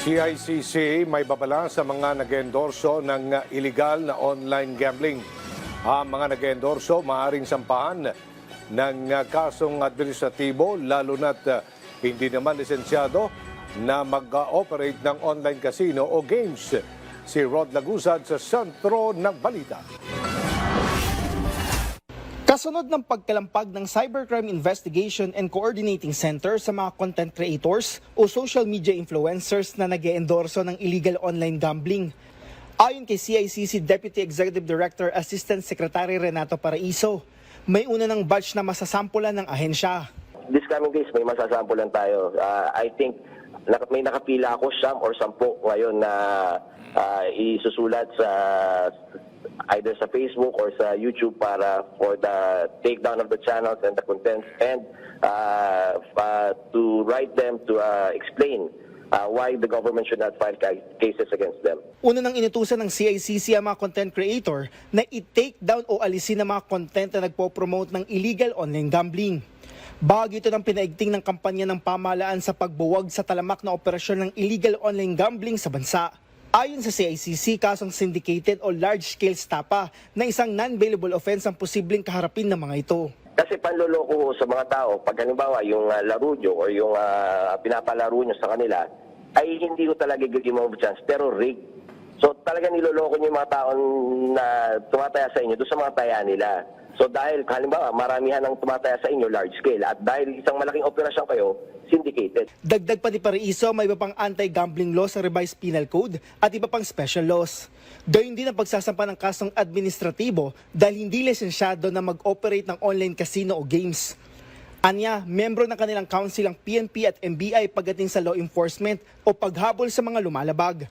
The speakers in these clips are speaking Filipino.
CICC may babala sa mga nag-endorso ng illegal na online gambling. Ang mga nag-endorso maaaring sampahan ng kasong administratibo lalo na't hindi naman lisensyado na mag-operate ng online casino o games. Si Rod Lagusad sa sentro ng balita. Kasunod ng pagkalampag ng Cybercrime Investigation and Coordinating Center sa mga content creators o social media influencers na nag-eendorso ng illegal online gambling. Ayon kay CICC Deputy Executive Director Assistant Secretary Renato Paraiso, may una ng batch na masasampulan ng ahensya. This coming days may masasampulan tayo. I think may nakapila ako 9 or 10 ngayon na isusulat sa either sa Facebook or sa YouTube para for the takedown of the channels and the contents and to write them to explain why the government should not file cases against them. Una nang inutusan ng CICC ang mga content creator na i-take down o alisin ang mga content na nagpo-promote ng illegal online gambling. Bahagi ito ng pinaigting ng kampanya ng pamahalaan sa pagbuwag sa talamak na operasyon ng illegal online gambling sa bansa. Ayon sa CICC, kasong syndicated o large-scale stapa na isang non-bailable offense ang posibleng kaharapin ng mga ito. Kasi panloloko sa mga tao, pag halimbawa yung laro nyo or yung pinapalaro nyo sa kanila, ay hindi ko talaga give mo chance, pero rig. So talaga niloloko nyo yung mga tao na tumataya sa inyo doon sa mga taya nila. So dahil halimbawa maramihan ang tumataya sa inyo large scale at dahil isang malaking operasyon kayo, syndicated. Dagdag pa ni Paraiso, may iba pang anti-gambling law sa revised penal code at iba pang special laws. Gayun din ang pagsasampa ng kasong administratibo dahil hindi lisensyado na mag-operate ng online casino o games. Anya, membro ng kanilang council ang PNP at NBI pagdating sa law enforcement o paghabol sa mga lumalabag.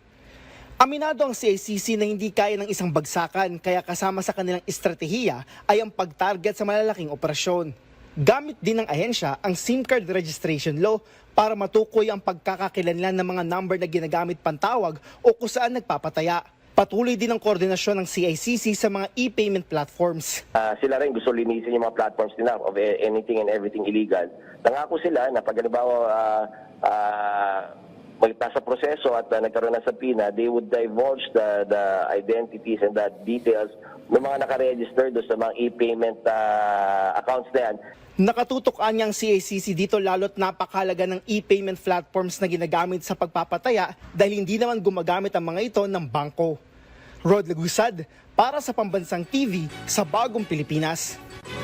Aminado ang CICC na hindi kaya ng isang bagsakan kaya kasama sa kanilang estratehiya ay ang pag-target sa malalaking operasyon. Gamit din ng ahensya ang SIM card registration law para matukoy ang pagkakakilanlan ng mga number na ginagamit pantawag o kung saan nagpapataya. Patuloy din ang koordinasyon ng CICC sa mga e-payment platforms. Sila rin gusto linisin yung mga platforms nila of anything and everything illegal. Nangako sila na pag halimbawa nasa proseso at nagkaroon ng subpoena, they would divulge the identities and the details ng mga nakaregister doon sa mga e-payment accounts na yan. Nakatutok niyang CICC dito lalo't napakalaga ng e-payment platforms na ginagamit sa pagpapataya dahil hindi naman gumagamit ang mga ito ng bangko. Rod Lagusad para sa Pambansang TV sa Bagong Pilipinas.